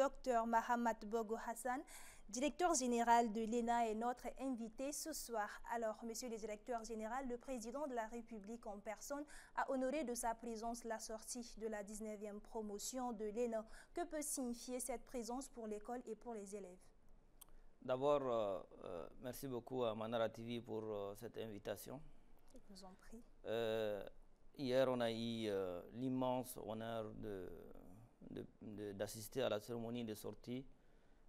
Dr Mahamat Bogo Hassan, directeur général de l'ENA, est notre invité ce soir. Alors, monsieur le directeur général, le président de la République en personne a honoré de sa présence la sortie de la 19e promotion de l'ENA. Que peut signifier cette présence pour l'école et pour les élèves? D'abord, merci beaucoup à Manara TV pour cette invitation. Je vous en prie. Hier, on a eu l'immense honneur d'assister à la cérémonie de sortie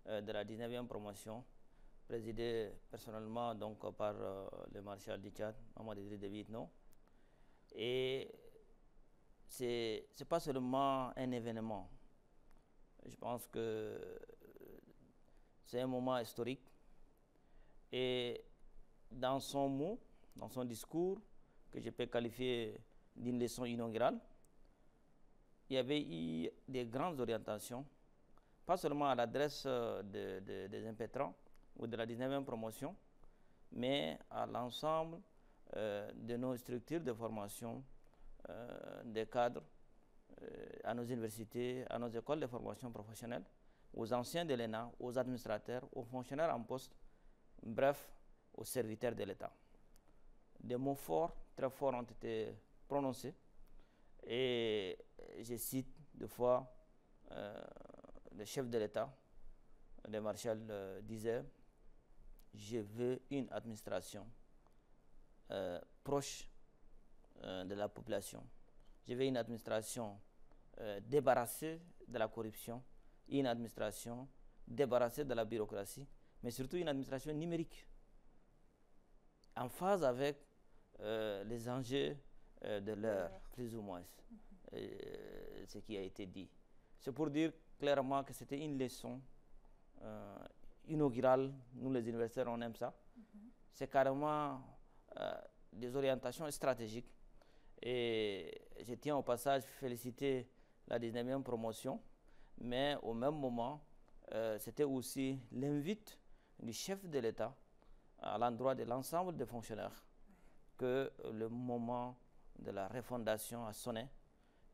de la 19e promotion, présidée personnellement donc, par le maréchal du Tchad, Mamadou Idriss Déby Itno. Et ce n'est pas seulement un événement. Je pense que c'est un moment historique. Et dans son mot, dans son discours, que je peux qualifier d'une leçon inaugurale, il y avait eu des grandes orientations, pas seulement à l'adresse des impétrants ou de la 19e promotion, mais à l'ensemble de nos structures de formation, des cadres, à nos universités, à nos écoles de formation professionnelle, aux anciens de l'ENA, aux administrateurs, aux fonctionnaires en poste, bref, aux serviteurs de l'État. Des mots forts, très forts ont été prononcés. Et je cite deux fois le chef de l'État, le maréchal disait « Je veux une administration proche de la population. Je veux une administration débarrassée de la corruption, une administration débarrassée de la bureaucratie, mais surtout une administration numérique, en phase avec les enjeux de l'heure, plus ou moins, ce qui a été dit. C'est pour dire clairement que c'était une leçon inaugurale. Nous, les universitaires, on aime ça. C'est carrément des orientations stratégiques. Et je tiens au passage à féliciter la 19e promotion, mais au même moment, c'était aussi l'invite du chef de l'État à l'endroit de l'ensemble des fonctionnaires que le moment de la refondation a sonné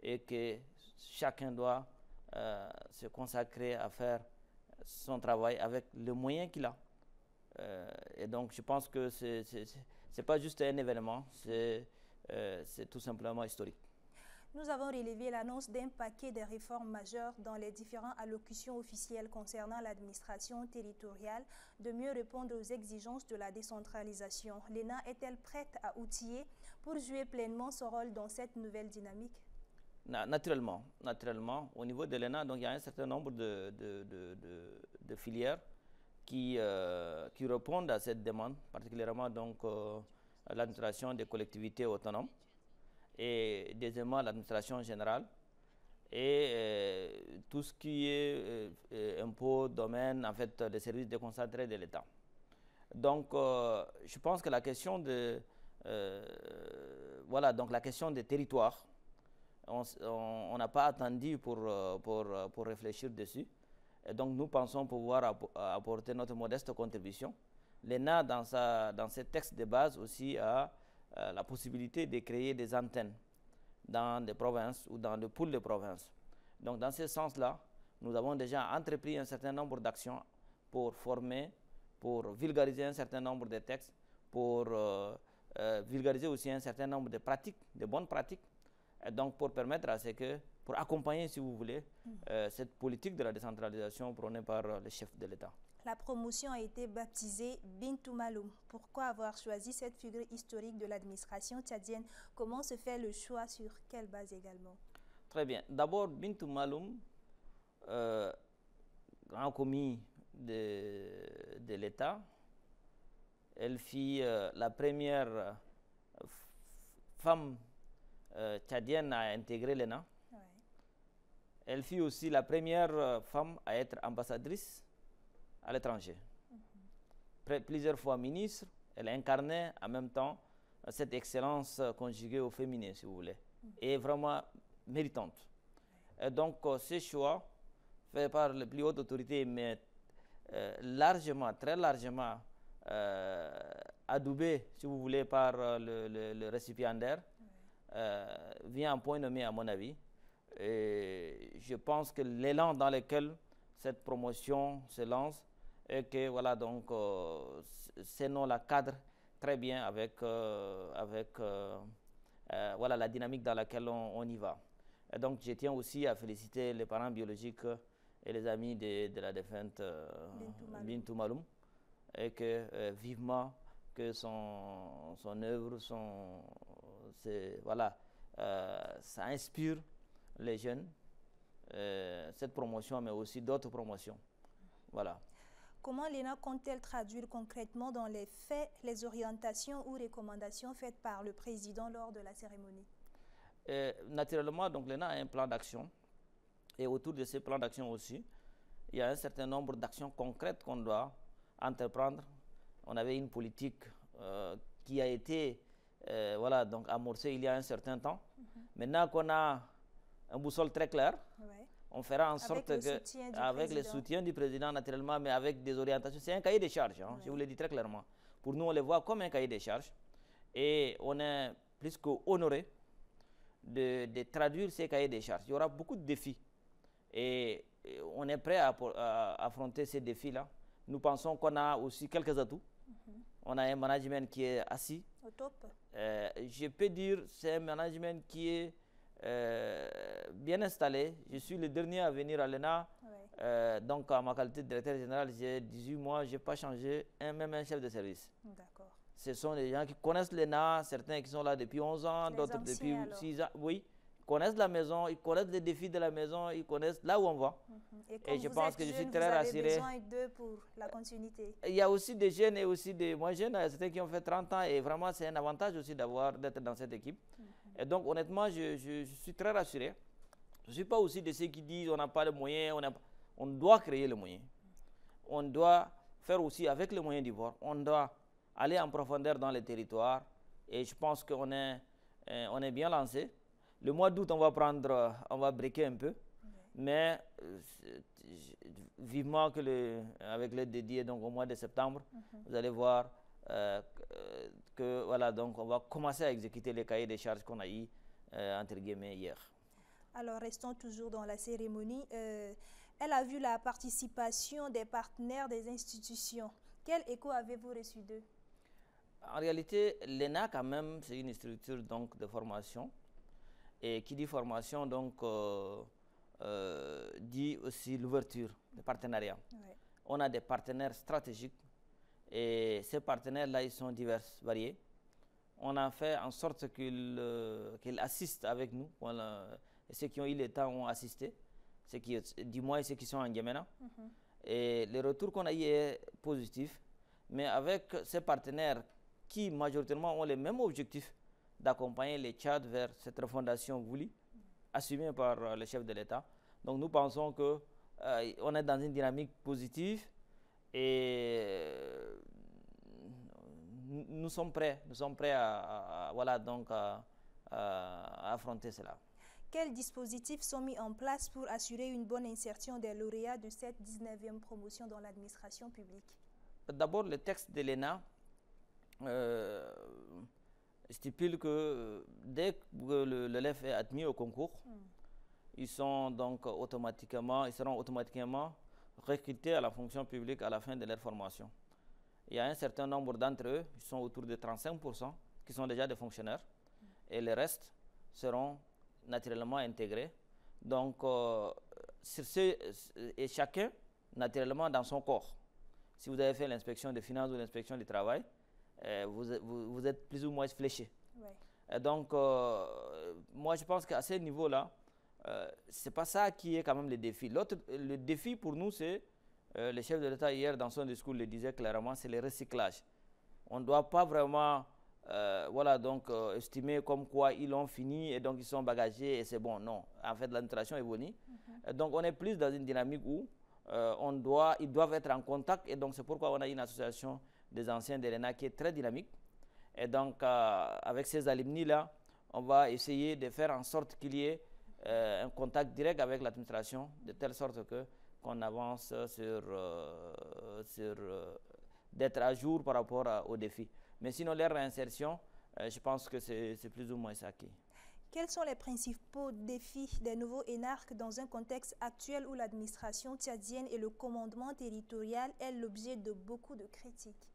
et que chacun doit se consacrer à faire son travail avec les moyens qu'il a. Et donc je pense que ce n'est pas juste un événement, c'est tout simplement historique. Nous avons relevé l'annonce d'un paquet de réformes majeures dans les différentes allocutions officielles concernant l'administration territoriale, de mieux répondre aux exigences de la décentralisation. L'ENA est-elle prête à outiller pour jouer pleinement son rôle dans cette nouvelle dynamique? Naturellement. Au niveau de l'ENA, il y a un certain nombre de filières qui répondent à cette demande, particulièrement l'administration des collectivités autonomes, et deuxièmement l'administration générale et tout ce qui est impôts, domaine, en fait, des services déconcentrés de l'État. Donc, je pense que la question la question des territoires, on n'a pas attendu pour réfléchir dessus. Et donc, nous pensons pouvoir apporter notre modeste contribution. L'ENA, dans ses textes de base aussi, a la possibilité de créer des antennes dans des provinces ou dans le pool de provinces. Donc dans ce sens-là, nous avons déjà entrepris un certain nombre d'actions pour former, pour vulgariser un certain nombre de textes, pour vulgariser aussi un certain nombre de pratiques, de bonnes pratiques, et donc pour permettre à ce que, pour accompagner, si vous voulez, cette politique de la décentralisation prônée par le chef de l'État. La promotion a été baptisée Bintou Maloum. Pourquoi avoir choisi cette figure historique de l'administration tchadienne? Comment se fait le choix? Sur quelle base également? Très bien. D'abord, Bintou Maloum, grand commis de l'État, elle fut la première femme tchadienne à intégrer l'ENA. Ouais. Elle fut aussi la première femme à être ambassadrice à l'étranger. Plusieurs fois ministre, elle incarnait en même temps cette excellence conjuguée au féminin, si vous voulez, et vraiment méritante. Et donc, ce choix, fait par les plus hautes autorités, mais largement, très largement adoubé, si vous voulez, par le récipiendaire, vient en point nommé, à mon avis. Et je pense que l'élan dans lequel cette promotion se lance et que voilà donc ces noms-là cadrent très bien avec, voilà, la dynamique dans laquelle on y va. Et donc je tiens aussi à féliciter les parents biologiques et les amis de la défunte Bintou Maloum, et que vivement que son œuvre, voilà, ça inspire les jeunes, cette promotion, mais aussi d'autres promotions. Voilà. Comment l'ENA compte-t-elle traduire concrètement dans les faits les orientations ou recommandations faites par le président lors de la cérémonie? Naturellement, donc l'ENA a un plan d'action, et autour de ces plans d'action aussi, il y a un certain nombre d'actions concrètes qu'on doit entreprendre. On avait une politique qui a été voilà, donc amorcée il y a un certain temps. Maintenant qu'on a un boussole très clair, on fera en sorte que, avec le soutien du président naturellement, mais avec des orientations, c'est un cahier des charges, hein, je vous le dis très clairement. Pour nous, on le voit comme un cahier des charges, et on est plus qu'honoré de traduire ces cahiers des charges. Il y aura beaucoup de défis, et on est prêt à affronter ces défis-là. Nous pensons qu'on a aussi quelques atouts. On a un management qui est assis. Au top. Je peux dire c'est un management qui est bien installé. Je suis le dernier à venir à l'ENA. Donc, en ma qualité de directeur général, j'ai 18 mois, je n'ai pas changé même un chef de service. D'accord. Ce sont des gens qui connaissent l'ENA, certains qui sont là depuis 11 ans, d'autres depuis 6 ans. Oui, ils connaissent la maison, ils connaissent les défis de la maison, ils connaissent là où on va. Et je pense que je suis très rassuré. Vous avez besoin d'eux pour la continuité. Il y a aussi des jeunes et aussi des moins jeunes, certains qui ont fait 30 ans, et vraiment c'est un avantage aussi d'être dans cette équipe. Et donc honnêtement, je suis très rassuré. Je ne suis pas aussi de ceux qui disent on n'a pas de moyens, on doit créer les moyens. On doit faire aussi avec les moyens du bord. On doit aller en profondeur dans les territoires, et je pense qu'on est bien lancé. Le mois d'août, on va breaker un peu, mais vivement que avec l'aide dédiée, donc au mois de septembre, vous allez voir que voilà, donc on va commencer à exécuter les cahiers des charges qu'on a eu entre guillemets hier. Alors restons toujours dans la cérémonie. Elle a vu la participation des partenaires des institutions. Quel écho avez-vous reçu d'eux? En réalité, l'ENA quand même, c'est une structure donc de formation. Et qui dit formation, donc, dit aussi l'ouverture, le partenariat. On a des partenaires stratégiques, et ces partenaires-là, ils sont divers, variés. On a fait en sorte qu'ils assistent avec nous. Voilà. Et ceux qui ont eu le temps ont assisté, du moins ceux qui sont en N'Djamena. Et le retour qu'on a eu est positif, mais avec ces partenaires qui majoritairement ont les mêmes objectifs, d'accompagner les Tchad vers cette refondation voulue, assumée par le chef de l'État. Donc nous pensons qu'on est dans une dynamique positive, et nous sommes prêts voilà, donc, à affronter cela. Quels dispositifs sont mis en place pour assurer une bonne insertion des lauréats de cette 19e promotion dans l'administration publique? D'abord, le texte de l'ENA stipule que dès que l'élève est admis au concours, ils seront automatiquement recrutés à la fonction publique à la fin de leur formation. Il y a un certain nombre d'entre eux, ils sont autour de 35%, qui sont déjà des fonctionnaires, et le reste seront naturellement intégrés. Donc, et chacun, naturellement, dans son corps. Si vous avez fait l'inspection des finances ou l'inspection du travail, vous êtes plus ou moins fléché. Donc, moi, je pense qu'à ce niveau-là, ce n'est pas ça qui est quand même le défi. Le défi pour nous, c'est, le chef de l'État hier dans son discours le disait clairement, c'est le recyclage. On ne doit pas vraiment voilà, donc, estimer comme quoi ils ont fini et donc ils sont bagagés et c'est bon. Non, en fait, l'administration est bonne. Donc, on est plus dans une dynamique où ils doivent être en contact, et donc c'est pourquoi on a une association des anciens de l'ENA qui est très dynamique. Et donc, avec ces alumni-là, on va essayer de faire en sorte qu'il y ait un contact direct avec l'administration, de telle sorte qu'on avance sur d'être à jour par rapport aux défis. Mais sinon, leur réinsertion, je pense que c'est plus ou moins ça qui. Quels sont les principaux défis des nouveaux énarques dans un contexte actuel où l'administration tchadienne et le commandement territorial est l'objet de beaucoup de critiques?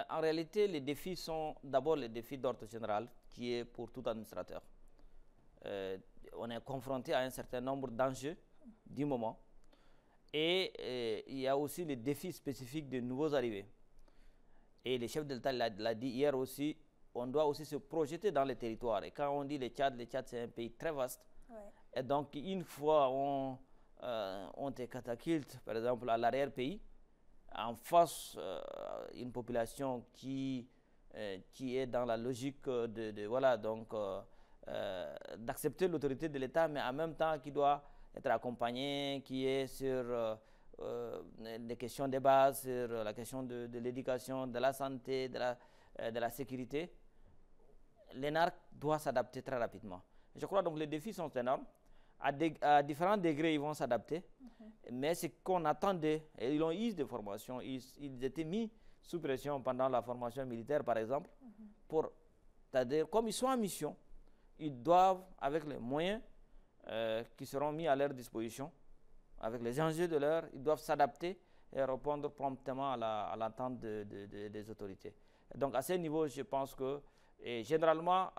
En réalité, les défis sont d'abord les défis d'ordre général, qui est pour tout administrateur. On est confronté à un certain nombre d'enjeux du moment. Et il y a aussi les défis spécifiques de nouveaux arrivés. Et le chef de l'État l'a dit hier aussi, on doit aussi se projeter dans les territoires. Et quand on dit le Tchad c'est un pays très vaste. Ouais. Et donc, une fois on te catapulte, par exemple, à l'arrière-pays, en face une population qui est dans la logique d'accepter l'autorité de l'État, mais en même temps qui doit être accompagné, qui est sur des questions de base, sur la question de l'éducation, de la santé, de la sécurité. L'énarque doit s'adapter très rapidement. Je crois donc que les défis sont énormes. À différents degrés, ils vont s'adapter. Mais ce qu'on attendait, et ils ont eu des formations, ils étaient mis sous pression pendant la formation militaire, par exemple, c'est-à-dire, comme ils sont en mission, ils doivent, avec les moyens qui seront mis à leur disposition, avec les enjeux de l'heure, ils doivent s'adapter et répondre promptement à l'attente des autorités. Donc, à ce niveau, je pense que généralement,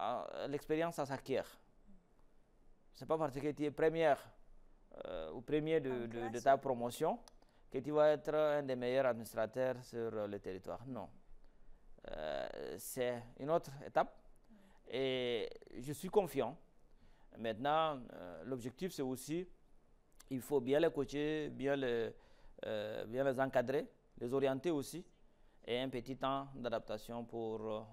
l'expérience, ça s'acquiert. Ce n'est pas parce que tu es première ou premier de ta promotion que tu vas être un des meilleurs administrateurs sur le territoire. Non. C'est une autre étape. Et je suis confiant. Maintenant, l'objectif, c'est aussi, il faut bien les coacher, bien les encadrer, les orienter aussi, et un petit temps d'adaptation pour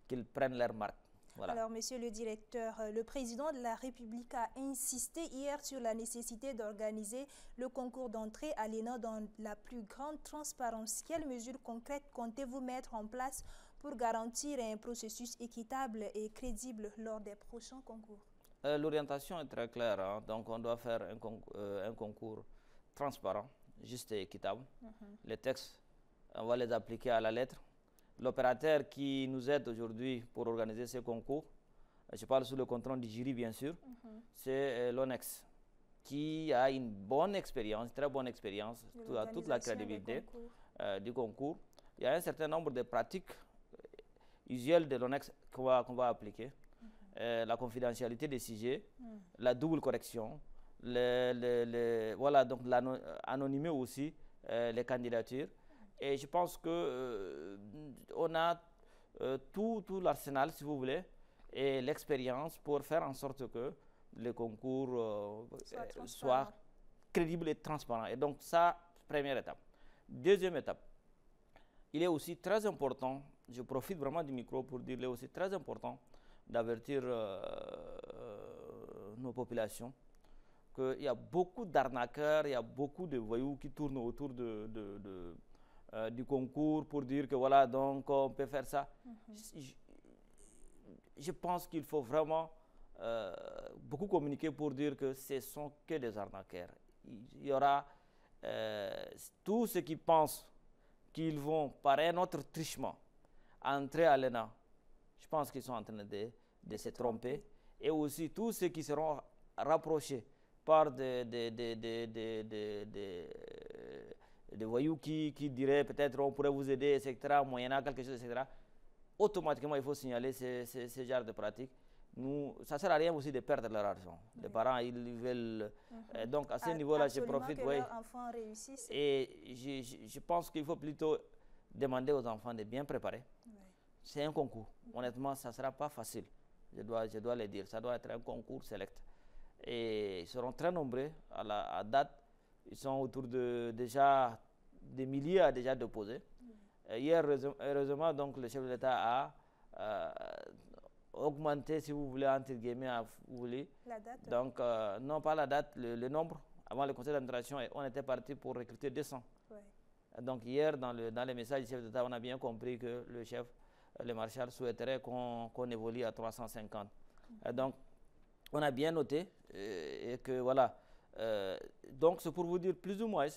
qu'ils prennent leur marque. Voilà. Alors, monsieur le directeur, le président de la République a insisté hier sur la nécessité d'organiser le concours d'entrée à l'ENA dans la plus grande transparence. Quelles mesures concrètes comptez-vous mettre en place pour garantir un processus équitable et crédible lors des prochains concours? L'orientation est très claire. Hein? Donc, on doit faire un concours transparent, juste et équitable. Les textes, on va les appliquer à la lettre. L'opérateur qui nous aide aujourd'hui pour organiser ce concours, je parle sous le contrôle du jury bien sûr, c'est l'ONEX, qui a une bonne expérience, très bonne expérience, toute la crédibilité du concours. Il y a un certain nombre de pratiques usuelles de l'ONEX qu'on va appliquer. La confidentialité des sujets, la double correction, voilà, donc anonymer aussi les candidatures. Et je pense qu'on a tout l'arsenal, si vous voulez, et l'expérience pour faire en sorte que le concours soit crédible et transparent. Et donc, ça, première étape. Deuxième étape, il est aussi très important, je profite vraiment du micro pour dire, il est aussi très important d'avertir nos populations qu'il y a beaucoup d'arnaqueurs, il y a beaucoup de voyous qui tournent autour du concours pour dire que voilà, donc on peut faire ça. Je pense qu'il faut vraiment beaucoup communiquer pour dire que ce ne sont que des arnaqueurs. Il y aura tous ceux qui pensent qu'ils vont, par un autre trichement, entrer à l'ENA. Je pense qu'ils sont en train de se tromper. Et aussi tous ceux qui seront rapprochés par des voyous qui diraient peut-être on pourrait vous aider, etc., moyennant quelque chose, etc. Automatiquement, il faut signaler ce genre de pratiques. Ça ne sert à rien aussi de perdre leur argent. Les parents, ils veulent... donc, à ce niveau-là, je profite. Que leurs enfants réussissent. Et je pense qu'il faut plutôt demander aux enfants de bien préparer. C'est un concours. Honnêtement, ça ne sera pas facile. Je dois le dire. Ça doit être un concours select. Et ils seront très nombreux à date. Ils sont autour de déjà des milliers à déjà déposé. Hier, heureusement, donc, le chef de l'État a augmenté, si vous voulez, entre guillemets, la date. Donc, non pas la date, le nombre. Avant le conseil d'administration, on était parti pour recruter 200. Donc, hier, dans les messages du chef d'État, on a bien compris que le maréchal souhaiterait qu'on évolue à 350. Donc, on a bien noté et que voilà. Donc, c'est pour vous dire plus ou moins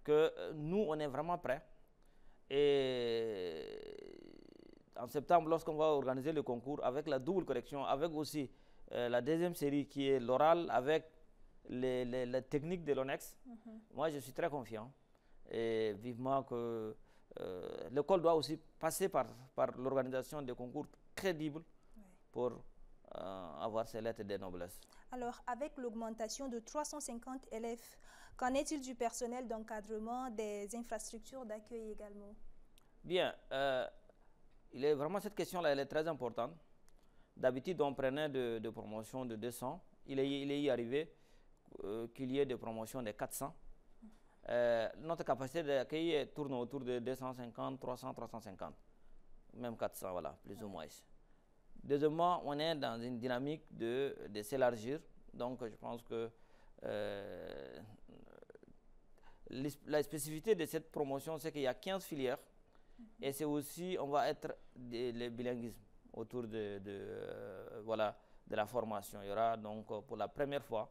que nous, on est vraiment prêts. Et en septembre, lorsqu'on va organiser le concours, avec la double correction, avec aussi la deuxième série qui est l'oral, avec les techniques de l'ONEX, moi je suis très confiant et vivement que l'école doit aussi passer par l'organisation de concours crédibles pour avoir ces lettres de noblesse. Alors, avec l'augmentation de 350 élèves, qu'en est-il du personnel d'encadrement, des infrastructures d'accueil également? Bien, vraiment cette question-là, elle est très importante. D'habitude, on prenait de promotions de 200. Il est y arrivé qu'il y ait des promotions de 400. Notre capacité d'accueil tourne autour de 250, 300, 350. Même 400, voilà, plus ou moins. Deuxièmement, on est dans une dynamique de s'élargir. Donc, je pense que la spécificité de cette promotion, c'est qu'il y a 15 filières. Et c'est aussi, on va être les bilinguismes autour voilà, de la formation. Il y aura donc pour la première fois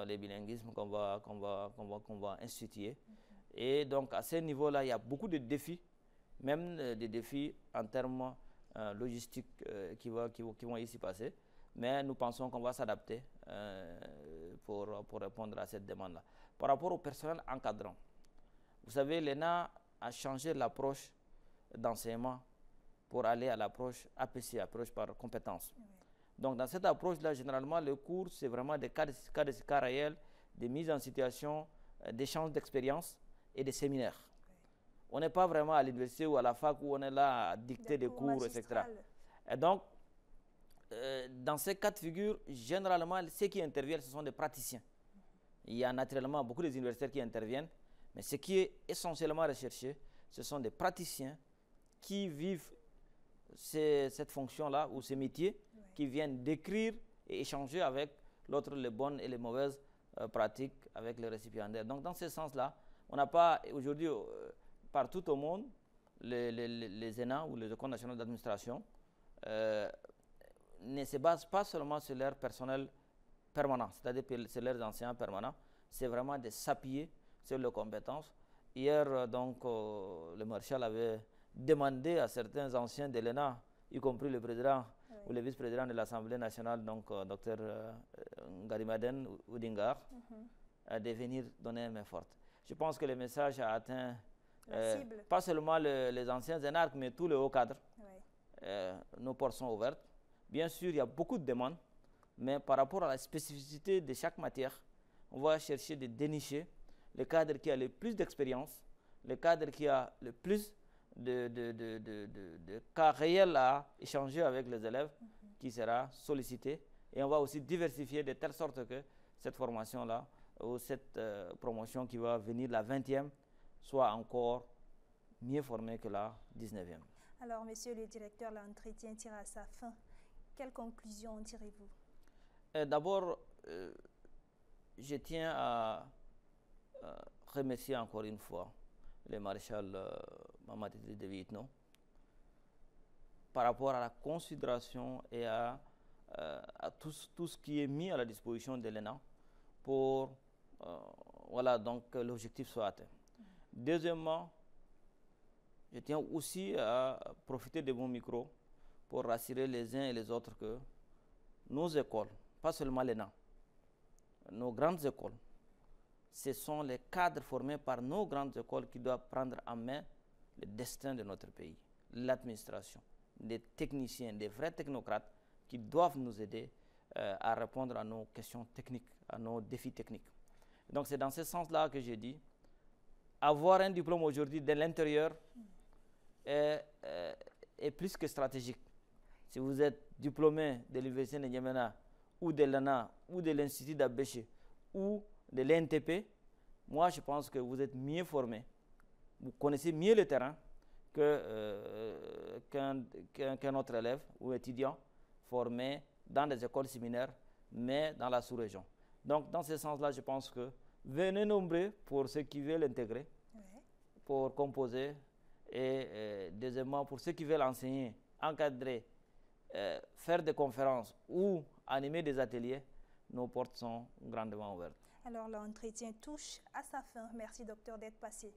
les bilinguismes qu'on va instituer. Et donc à ce niveau-là, il y a beaucoup de défis, même des défis en termes logistiques qui vont ici passer. Mais nous pensons qu'on va s'adapter pour répondre à cette demande-là. Par rapport au personnel encadrant, vous savez, l'ENA a changé l'approche d'enseignement pour aller à l'approche APC, approche par compétence. Oui. Donc dans cette approche-là, généralement, le cours, c'est vraiment des cas réels, des mises en situation, d'échanges d'expérience et des séminaires. Oui. On n'est pas vraiment à l'université ou à la fac où on est là à dicter des cours, etc. Et donc, dans ces cas de figure, généralement, ceux qui interviennent, ce sont des praticiens. Il y a naturellement beaucoup d'universitaires qui interviennent, mais ce qui est essentiellement recherché, ce sont des praticiens qui vivent cette fonction-là ou ces métiers, oui, qui viennent décrire et échanger avec l'autre les bonnes et les mauvaises pratiques avec les récipiendaires. Donc dans ce sens-là, on n'a pas aujourd'hui partout au monde les ENA ou les écoles nationales d'administration ne se basent pas seulement sur leur personnel permanent, c'est-à-dire sur leurs enseignants permanents, c'est vraiment de s'appuyer sur leurs compétences. Hier, donc, le maréchal avait demandé à certains anciens de l'ENA, y compris le président, oui, ou le vice-président de l'Assemblée nationale, donc Dr Ngarimaden Oudingar, de venir donner une main forte. Je pense que le message a atteint pas seulement les anciens énarques, mais tous les hauts cadres. Oui. Nos portes sont ouvertes. Bien sûr, il y a beaucoup de demandes, mais par rapport à la spécificité de chaque matière, on va chercher de dénicher le cadre qui a le plus d'expérience, le cadre qui a le plus de cas réels à échanger avec les élèves, qui sera sollicité. Et on va aussi diversifier de telle sorte que cette formation-là, ou cette promotion qui va venir la 20e, soit encore mieux formée que la 19e. Alors, monsieur le directeur, l'entretien tire à sa fin. Quelles conclusions en tirez-vous? D'abord, je tiens à remercier encore une fois le maréchal Mamadi Idriss Déby Itno par rapport à la considération et à tout ce qui est mis à la disposition de l'ENA pour voilà, donc, que l'objectif soit atteint. Deuxièmement, je tiens aussi à profiter de mon micro pour rassurer les uns et les autres que nos écoles, pas seulement l'ENA, nos grandes écoles, ce sont les cadres formés par nos grandes écoles qui doivent prendre en main le destin de notre pays, l'administration, des techniciens, des vrais technocrates qui doivent nous aider à répondre à nos questions techniques, à nos défis techniques. Donc c'est dans ce sens-là que j'ai dit, avoir un diplôme aujourd'hui de l'intérieur est plus que stratégique. Si vous êtes diplômé de l'Université de N'Djamena ou de l'ANA ou de l'Institut d'Abéché ou de l'NTP, moi je pense que vous êtes mieux formé, vous connaissez mieux le terrain qu'un autre élève ou étudiant formé dans des écoles similaires, mais dans la sous-région. Donc dans ce sens-là, je pense que venez nombreux pour ceux qui veulent intégrer, oui, pour composer, et deuxièmement, pour ceux qui veulent enseigner, encadrer, faire des conférences ou animer des ateliers, nos portes sont grandement ouvertes. Alors l'entretien touche à sa fin. Merci docteur d'être passé.